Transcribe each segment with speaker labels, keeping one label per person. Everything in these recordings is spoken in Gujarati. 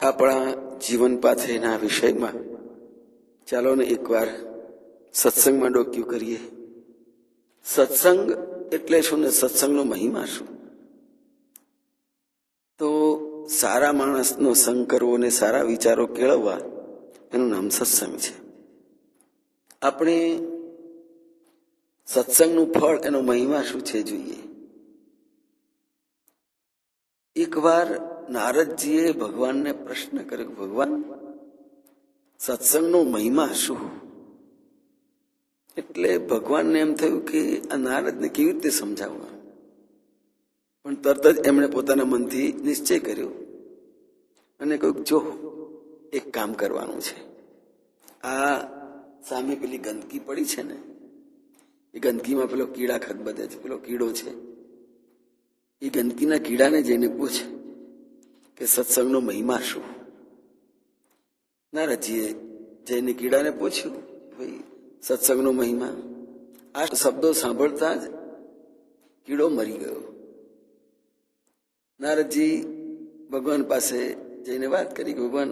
Speaker 1: આપણા જીવન પાથેના વિષયમાં ચાલો ને એકવાર સત્સંગમાં ડોક્યું કરીએ. સત્સંગ એટલે શું ને સત્સંગનો મહિમા શું? તો સારા માણસનો સંગ કરવો ને સારા વિચારો કેળવવા એનું નામ સત્સંગ છે. આપણે સત્સંગનું ફળ એનો મહિમા શું છે જોઈએ. એકવાર નારદજીએ ભગવાનને પ્રશ્ન કર્યો, ભગવાન સત્સંગનો મહિમા શું? એટલે ભગવાનને એમ થયું કે આ નારદને કેવી રીતે સમજાવવા, પણ તરત જ એમણે પોતાના મનથી નિશ્ચય કર્યો અને કહ્યું, જો એક કામ કરવાનું છે. આ સામે પેલી ગંદકી પડી છે ને, એ ગંદકીમાં પેલો કીડા ખદબદે છે, પેલો કીડો છે, એ ગંદકીના કીડાને જઈને પૂછ કે સત્સંગનો મહિમા શું? નારદજીએ જઈને કીડાને પૂછ્યું, ભાઈ સત્સંગનો મહિમા. આ શબ્દો સાંભળતા જ કીડો મરી ગયો. નારદજી ભગવાન પાસે જઈને વાત કરી, ભગવાન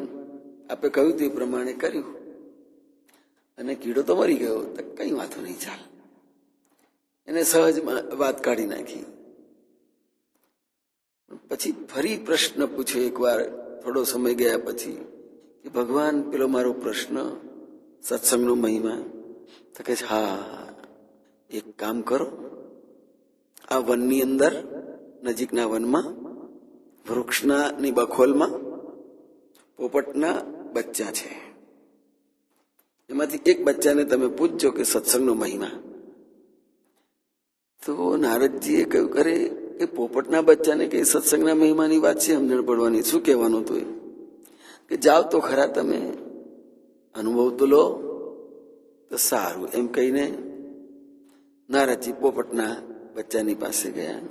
Speaker 1: આપે કહ્યું તે પ્રમાણે કર્યું અને કીડો તો મરી ગયો, તો કઈ વાંધો નહીં, ચાલ. એને સહજ વાત કાઢી નાખી. પછી ફરી પ્રશ્ન પૂછ્યો એકવાર, થોડો સમય ગયા પછી, કે ભગવાન પેલો મારો પ્રશ્ન સત્સંગનો મહિમા. તો કે હા, એક કામ કરો, આ વનની અંદર નજીકના વનમાં વૃક્ષની બખોલમાં પોપટના બચ્ચા છે. એમાંથી એક બચ્ચાને તમે પૂછજો કે સત્સંગનો મહિમા. તો નારદજીએ કહ્યું, કરે એ પોપટના બચ્ચાને કે સત્સંગના મહિમાની વાત છે, સમજણ પડવાની, શું કહેવાનું હતું એ? કે જાઓ તો ખરા, તમે અનુભવ તો લો તો સારું. એમ કહીને નારદજી પોપટના બચ્ચાની પાસે ગયા.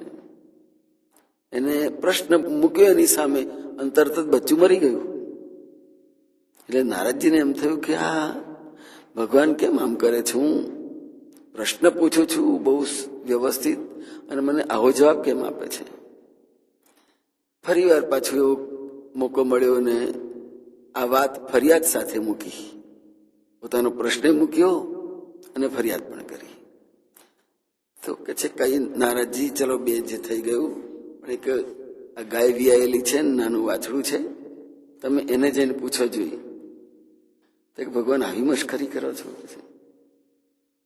Speaker 1: એને પ્રશ્ન મૂક્યો એની સામે અને તરત જ બચ્ચું મરી ગયું. એટલે નારદજીને એમ થયું કે આ ભગવાન કેમ આમ કરે છે? હું પ્રશ્ન પૂછું છું બહુ વ્યવસ્થિત અને મને આવો જવાબ કેમ આપે છે? ફરી વાર પાછો એવો મોકો મળ્યો ને આ વાત ફરિયાદ સાથે મૂકી. પોતાનો પ્રશ્ન મૂક્યો અને ફરિયાદ પણ કરી. તો કે છે કઈ નારદજી, ચલો બે જે થઈ ગયું, પણ એક આ ગાય વિયાયેલી છે, નાનું વાછડું છે, તમે એને જઈને પૂછો જોઈએ. તો ભગવાન આવી મશ્કરી કરો છો?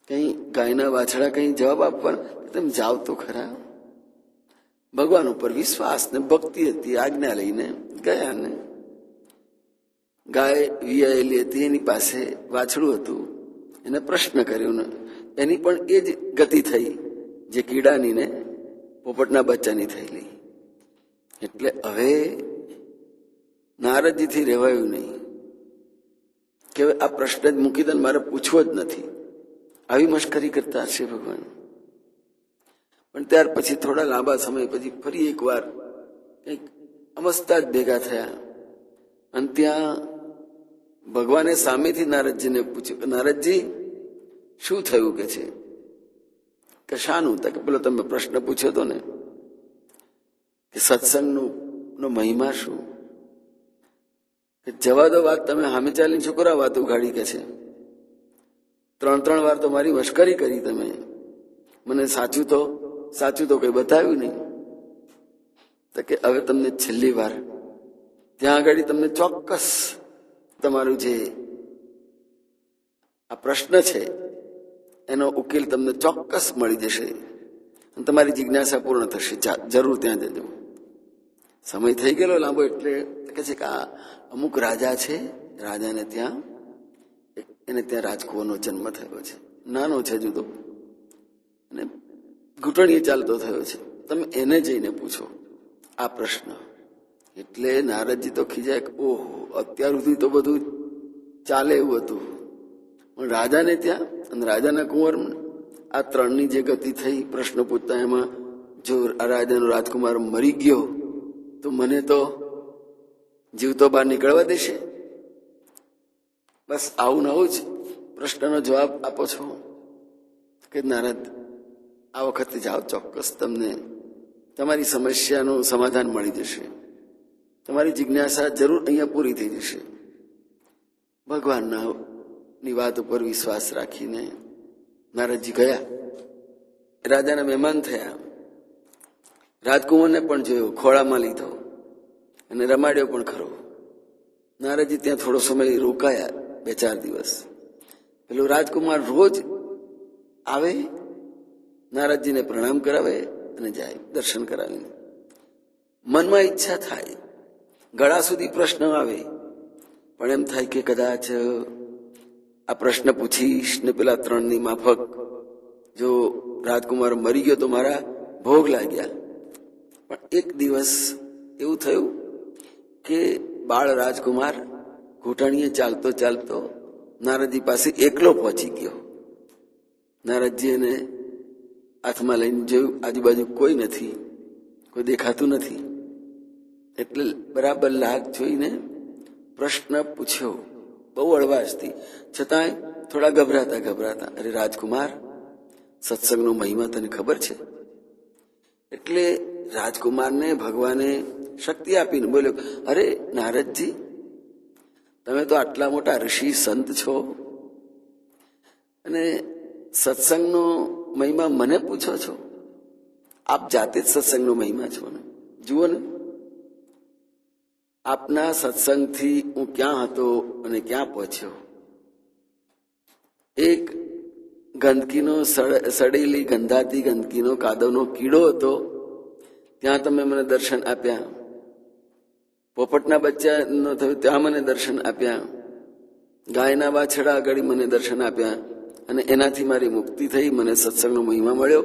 Speaker 1: કઈ ગાયના વાછડા કઈ જવાબ આપવાના? તમે જાઓ તો ખરા. ભગવાન ઉપર વિશ્વાસ ને ભક્તિ હતી, આજ્ઞા લઈને ગયા ને ગાય વિયાયેલી હતી, એની પાસે વાછડું હતું. એને પ્રશ્ન કર્યો ને એની પણ એ જ ગતિ થઈ જે કીડાની ને પોપટના બચ્ચાની થયેલી. એટલે હવે નારદજીથી રહેવાયું નહીં કે આ પ્રશ્ન જ મૂકી દે, મારે પૂછવો જ નથી. આવી મશ્કરી કરતા હશે ભગવાન. પણ ત્યાર પછી થોડા લાંબા સમય પછી ફરી એકવાર કંઈક અમસ્તા જ ભેગા થયા અને ત્યાં ભગવાને સામેથી નારદજીને પૂછ્યું કે નારદજી શું થયું? કે છે કે શાનું? કે પેલો તમે પ્રશ્ન પૂછ્યો હતો ને કે સત્સંગનો મહિમા શું? કે જવા દો વાત, તમે સામે ચાલીને છોકરા વાત ઉઘાડી. કે છે 3 વાર તો મારી મશ્કરી કરી તમે, મને સાચું તો કઈ બતાવ્યું નહીં. તો કે હવે તમને છેલ્લી વાર ત્યાં આગળ તમને ચોક્કસ તમારું જે આ પ્રશ્ન છે એનો ઉકેલ તમને ચોક્કસ મળી જશે અને તમારી જિજ્ઞાસા પૂર્ણ થશે. જરૂર ત્યાં જજો. સમય થઈ ગયેલો લાંબો, એટલે કે છે કે આ અમુક રાજા છે, રાજાને ત્યાં એને ત્યાં રાજકુંવરનો જન્મ થયો છે, નાનો છે જુદો અને ઘૂંટણીએ ચાલતો થયો છે, તમે એને જઈને પૂછો આ પ્રશ્ન. એટલે નારદજી તો ખીજાય કે ઓહો, અત્યાર સુધી તો બધું ચાલે એવું હતું, પણ રાજાને ત્યાં અને રાજાના કુંવર આ 3ની જે ગતિ થઈ પ્રશ્ન પૂછતા, એમાં જો રાજાનો રાજકુમાર મરી ગયો તો મને તો જીવતો બહાર નીકળવા દેશે? બસ આવું ને આવું જ પ્રશ્નનો જવાબ આપો છો. કે નારદ આ વખતે જાઓ, ચોક્કસ તમને તમારી સમસ્યાનું સમાધાન મળી જશે. તમારી જિજ્ઞાસા જરૂર અહીંયા પૂરી થઈ જશે. ભગવાનના ની વાત ઉપર વિશ્વાસ રાખીને નારદજી ગયા. રાજાના મહેમાન થયા. રાજકુમારને પણ જોયો, ખોળામાં લીધો અને રમાડ્યો પણ ખરો. નારદજી ત્યાં થોડો સમય રોકાયા, 2-4 દિવસ. પેલો રાજકુમાર રોજ આવે, નારદજીને પ્રણામ કરાવે અને જાય દર્શન કરાવીને. મનમાં ઈચ્છા થાય, ગળા સુધી પ્રશ્ન આવે, પણ એમ થાય કે કદાચ આ પ્રશ્ન પૂછીશ ને પેલા 3ની માફક જો રાજકુમાર મરી ગયો તો મારા ભોગ લાગ્યા. પણ એક દિવસ એવું થયું કે બાળ રાજકુમાર ઘૂંટણીએ ચાલતો ચાલતો નારદજી પાસે એકલો પહોંચી ગયો. નારદજી એને હાથમાં લઈને જોયું, આજુબાજુ કોઈ નથી, કોઈ દેખાતું નથી. એટલે બરાબર લાગ જોઈને પ્રશ્ન પૂછ્યો, બહુ હળવાશથી, છતાંય થોડા ગભરાતા, અરે રાજકુમાર, સત્સંગનો મહિમા તને ખબર છે? એટલે રાજકુમારને ભગવાને શક્તિ આપીને બોલ્યો, અરે નારદજી, તમે તો આટલા મોટા ઋષિ સંત છો અને સત્સંગનો મહિમા મને પૂછો છો? આપ જાતે જ સત્સંગનો મહિમા છો ને. જુઓ ને, આપના સત્સંગથી હું ક્યાં હતો અને ક્યાં પહોંચ્યો. એક ગંદકીનો સડેલી ગંધાતી ગંદકીનો કાદવનો કીડો હતો, ત્યાં તમે મને દર્શન આપ્યા. પોપટના બચ્ચાનો થયું ત્યાં મને દર્શન આપ્યા. ગાયના વાછડા આગળ મને દર્શન આપ્યા અને એનાથી મારી મુક્તિ થઈ, મને સત્સંગનો મહિમા મળ્યો.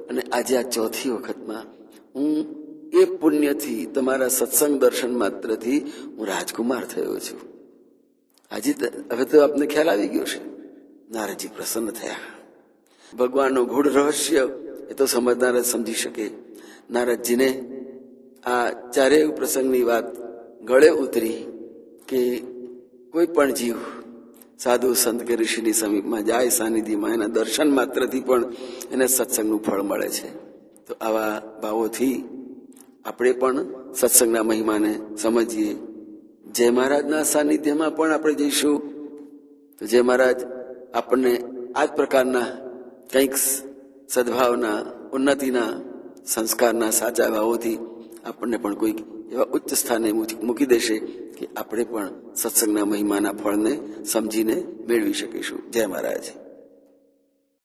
Speaker 1: અને આજે આ 4થી વખતમાં હું એ પુણ્યથી, તમારા સત્સંગ દર્શન માત્રથી હું રાજકુમાર થયો છું. આજે હવે તો આપને ખ્યાલ આવી ગયો છે. નારદજી પ્રસન્ન થયા. ભગવાનનો ગૂઢ રહસ્ય એ તો સમજનાર જ સમજી શકે. નારદજીને આ ચારેય પ્રસંગની વાત ગળે ઉતરી કે કોઈ પણ જીવ સાધુ સંત કે ઋષિની સમીપમાં જાય, સાનિધ્યમાં, એના દર્શન માત્રથી પણ એને સત્સંગનું ફળ મળે છે. તો આવા ભાવોથી આપણે પણ સત્સંગના મહિમાને સમજીએ. જય મહારાજના સાનિધ્યમાં પણ આપણે જઈશું તો જય મહારાજ આપણને આ જ પ્રકારના કંઈક સદભાવના, ઉન્નતિના, સંસ્કારના સાચા ભાવોથી આપણને પણ કોઈક એવા ઉચ્ચ સ્થાને મૂકી દેશે કે આપણે પણ સત્સંગના મહિમાના ફળને સમજીને મેળવી શકીશું. જય મહારાજ.